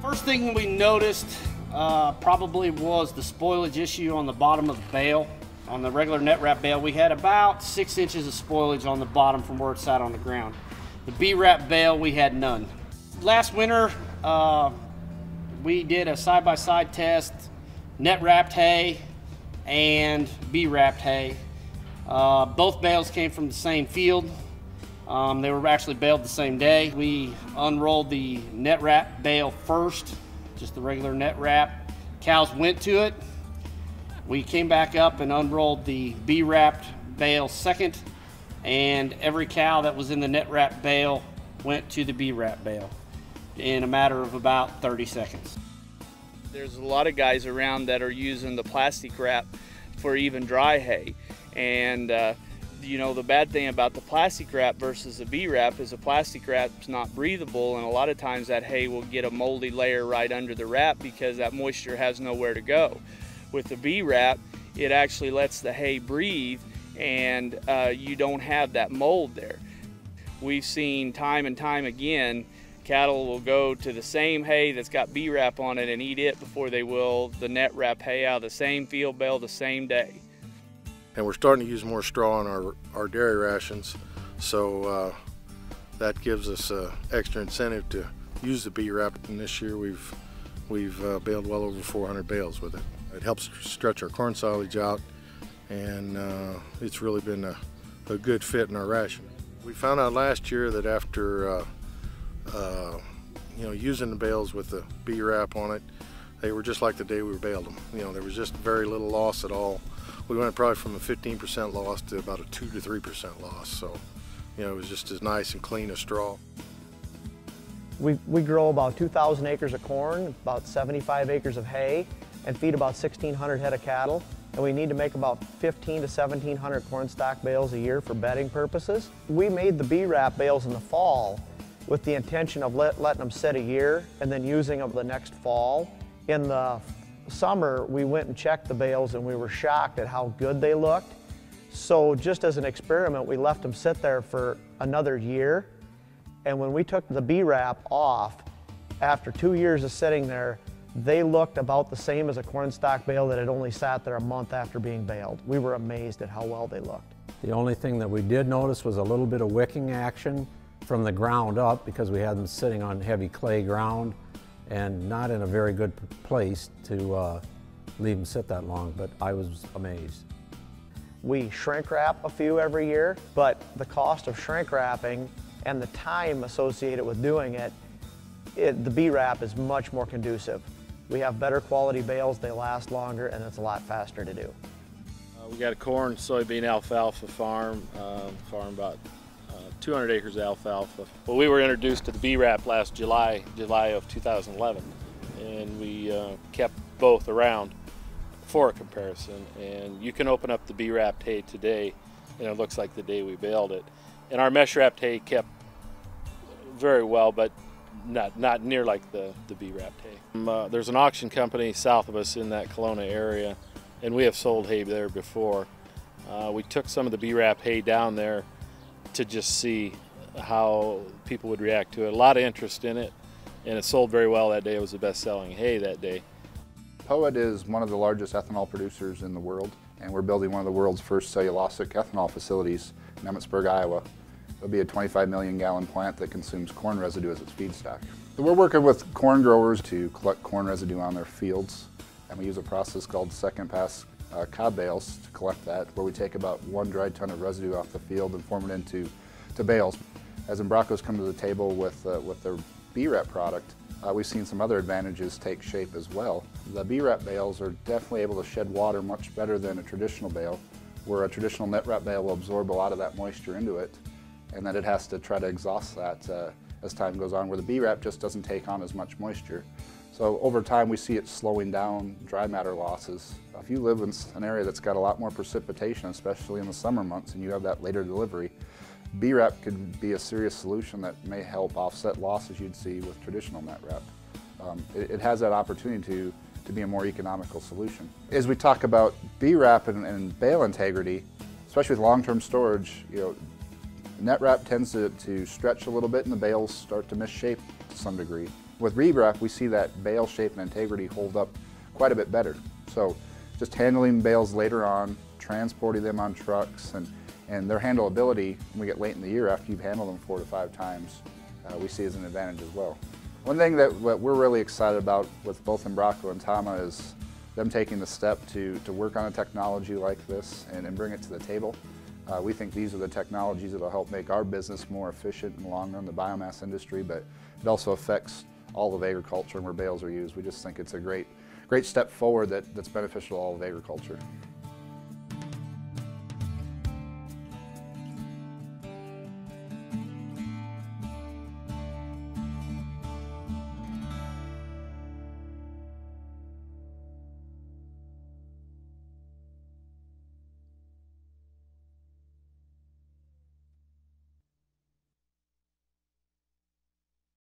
First thing we noticed probably was the spoilage issue on the bottom of the bale. On the regular net wrap bale, we had about 6 inches of spoilage on the bottom from where it sat on the ground. The B-Wrap bale, we had none. Last winter, we did a side-by-side test, net wrapped hay and B-wrapped hay. Both bales came from the same field. They were actually baled the same day. We unrolled the net wrap bale first, just the regular net wrap. Cows went to it. We came back up and unrolled the B-wrapped bale second, and every cow that was in the net wrap bale went to the B-wrap bale in a matter of about 30 seconds. There's a lot of guys around that are using the plastic wrap for even dry hay, and you know, the bad thing about the plastic wrap versus the B-wrap is the plastic wrap's not breathable, and a lot of times that hay will get a moldy layer right under the wrap because that moisture has nowhere to go. With the B-wrap, it actually lets the hay breathe, and you don't have that mold there. We've seen time and time again, cattle will go to the same hay that's got B-wrap on it and eat it before they will the net wrap hay out of the same field bale the same day. And we're starting to use more straw in our dairy rations, so that gives us extra incentive to use the B-Wrap. And this year we've baled well over 400 bales with it. It helps stretch our corn silage out, and it's really been a good fit in our ration. We found out last year that after using the bales with the B-Wrap on it, they were just like the day we baled them. You know, there was just very little loss at all. We went probably from a 15% loss to about a 2 to 3% loss. So, you know, it was just as nice and clean as straw. We grow about 2,000 acres of corn, about 75 acres of hay, and feed about 1,600 head of cattle. And we need to make about 1,500 to 1,700 corn stock bales a year for bedding purposes. We made the B-Wrap bales in the fall with the intention of letting them sit a year and then using them the next fall. In the summer, we went and checked the bales, and we were shocked at how good they looked. So just as an experiment, we left them sit there for another year. And when we took the B-Wrap off, after 2 years of sitting there, they looked about the same as a corn stock bale that had only sat there a month after being baled. We were amazed at how well they looked. The only thing that we did notice was a little bit of wicking action from the ground up, because we had them sitting on heavy clay ground and not in a very good place to leave them sit that long, but I was amazed. We shrink wrap a few every year, but the cost of shrink wrapping and the time associated with doing it, the B-Wrap is much more conducive. We have better quality bales, they last longer, and it's a lot faster to do. We got a corn, soybean, alfalfa farm, about 200 acres of alfalfa. Well, we were introduced to the B-Wrap last July of 2011, and we kept both around for a comparison. And you can open up the B-Wrapped hay today, and it looks like the day we baled it. And our mesh wrapped hay kept very well, but not near like the B-Wrapped hay. There's an auction company south of us in that Kelowna area, and we have sold hay there before. We took some of the B-Wrap hay down there to just see how people would react to it. A lot of interest in it, and it sold very well that day. It was the best-selling hay that day. POET is one of the largest ethanol producers in the world, and we're building one of the world's first cellulosic ethanol facilities in Emmitsburg, Iowa. It'll be a 25 million gallon plant that consumes corn residue as its feedstock. So we're working with corn growers to collect corn residue on their fields, and we use a process called second pass cob bales to collect that, where we take about 1 dry ton of residue off the field and form it into bales. As Embracos come to the table with their B-Wrap product, we've seen some other advantages take shape as well. The B-Wrap bales are definitely able to shed water much better than a traditional bale, where a traditional net wrap bale will absorb a lot of that moisture into it, and then it has to try to exhaust that as time goes on, where the B-Wrap just doesn't take on as much moisture. So over time we see it slowing down dry matter losses. If you live in an area that's got a lot more precipitation, especially in the summer months, and you have that later delivery, B-Wrap could be a serious solution that may help offset losses you'd see with traditional net wrap. It has that opportunity to be a more economical solution. As we talk about B-Wrap and bale integrity, especially with long-term storage, net wrap tends to stretch a little bit and the bales start to misshape to some degree. With B-Wrap, we see that bale shape and integrity hold up quite a bit better. So just handling bales later on, transporting them on trucks, and their handleability when we get late in the year after you've handled them 4 to 5 times, we see as an advantage as well. One thing that we're really excited about with both Embraco and Tama is them taking the step to work on a technology like this and bring it to the table. We think these are the technologies that will help make our business more efficient in the long run, the biomass industry, but it also affects all of agriculture and where bales are used. We just think it's a great step forward that's beneficial to all of agriculture.